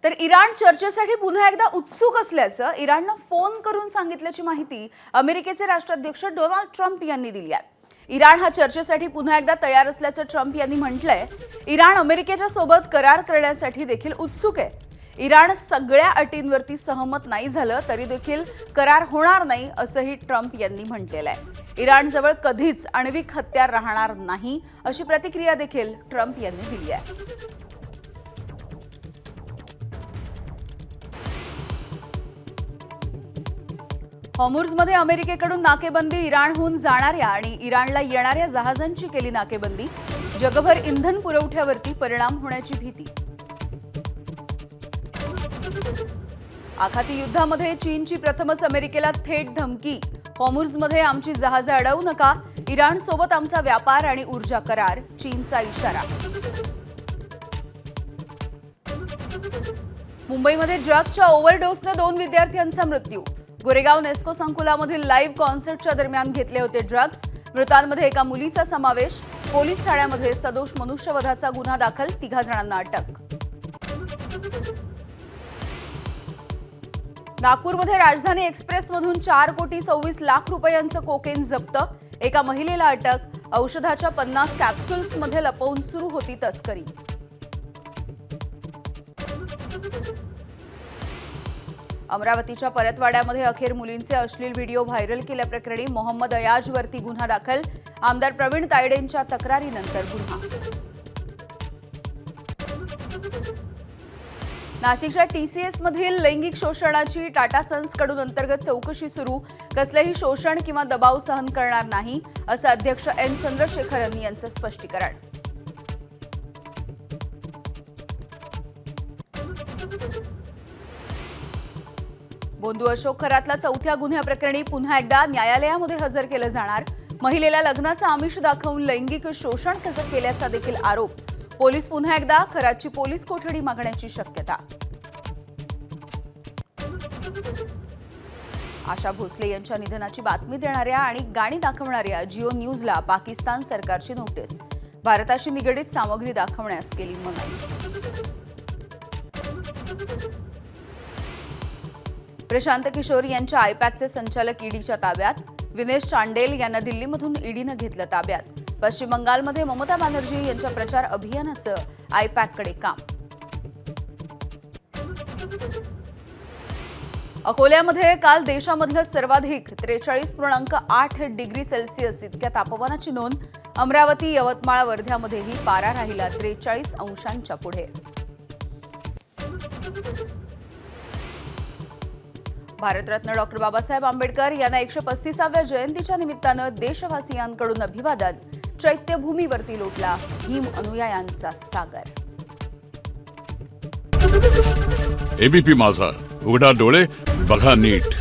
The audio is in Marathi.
तर इराण चर्चेसाठी पुन्हा एकदा उत्सुक असल्याचं इराणनं फोन करून सांगितल्याची माहिती अमेरिकेचे राष्ट्राध्यक्ष डोनाल्ड ट्रम्प यांनी दिली आहे। इराण हा चर्चेसाठी पुन्हा एकदा तयार असल्याचं ट्रम्प यांनी म्हटलंय। इराण अमेरिकेच्या सोबत करार करण्यासाठी देखील उत्सुक आहे। इराण सगळ्या अटींवरती सहमत नाही झालं तरी देखील करार होणार नाही असंही ट्रम्प यांनी म्हटलेलं आहे। इराणजवळ कधीच आण्विक हत्यार राहणार नाही अशी प्रतिक्रिया देखील ट्रम्प यांनी दिली आहे। हॉर्मुझमध्ये अमेरिकेकडून नाकेबंदी, इराणहून जाणाऱ्या आणि इराणला येणाऱ्या जहाजांची केली नाकेबंदी, जगभर इंधन पुरवठ्यावरती परिणाम होण्याची भीती। आखाती युद्धामध्ये चीनची प्रथमच अमेरिकेला थेट धमकी, हॉर्मुझमध्ये आमची जहाजं अडवू नका, इराणसोबत आमचा व्यापार आणि ऊर्जा करार, चीनचा इशारा। मुंबईमध्ये ड्रग्सच्या ओव्हरडोसने 2 विद्यार्थ्यांचा मृत्यू। गोरेगाव नेस्को संकुलामधील लाईव्ह कॉन्सर्टच्या दरम्यान घेतले होते ड्रग्स। मृतांमध्ये एका मुलीचा समावेश। पोलीस ठाण्यामध्ये सदोष मनुष्यवधाचा गुन्हा दाखल, 3 जणांना अटक। नागपूरमध्ये राजधानी एक्सप्रेसमधून 4,26,00,000 रुपयांचं कोकेन जप्त, एका महिलेला अटक। औषधाच्या 50 कॅप्सूल्समध्ये लपवून सुरू होती तस्करी। अमरावतीच्या परतवाड्यामध्ये अखेर मुलींचे अश्लील व्हिडिओ व्हायरल केल्याप्रकरणी मोहम्मद अयाजवरती गुन्हा दाखल। आमदार प्रवीण तायडेंच्या तक्रारीनंतर गुन्हा। नाशिकच्या TCS मधील लैंगिक शोषणाची टाटा सन्सकडून अंतर्गत चौकशी सुरू, कसलेही शोषण किंवा दबाव सहन करणार नाही असं अध्यक्ष N चंद्रशेखरन यांचं स्पष्टीकरण। बोंधू अशोक खरातला 4थ्या गुन्ह्याप्रकरणी पुन्हा एकदा न्यायालयामध्ये हजर केलं जाणार। महिलेला लग्नाचं आमिष दाखवून लैंगिक शोषण केल्याचा देखील आरोप। पोलीस पुन्हा एकदा खरातची पोलीस कोठडी मागण्याची शक्यता। आशा भोसले यांच्या निधनाची बातमी देणाऱ्या आणि गाणी दाखवणाऱ्या जिओ न्यूजला पाकिस्तान सरकारची नोटीस, भारताशी निगडीत सामग्री दाखवण्यास केली मनाई। प्रशांत किशोर यांच्या आयपॅकचे संचालक ईडीच्या ताब्यात, विनेश चांडेल यांना दिल्लीमधून ईडीनं घेतलं ताब्यात। पश्चिम बंगालमध्ये ममता बॅनर्जी यांच्या प्रचार अभियानाचं आयपॅककडे काम। अकोल्यामध्ये काल देशामधलं सर्वाधिक 43.8 डिग्री सेल्सिअस इतक्या तापमानाची नोंद। अमरावती, यवतमाळ, वर्ध्यामध्येही पारा राहिला 43 अंशांच्या पुढे। भारतरत्न डॉक्टर बाबासाहेब आंबेडकर यांना 135व्या जयंतीच्या निमित्तानं देशवासियांकडून अभिवादन। चैत्यभूमीवरती लोटला भीम अनुयायांचा सागर। एबीपी माझा, उघडा डोळे बघा नीट।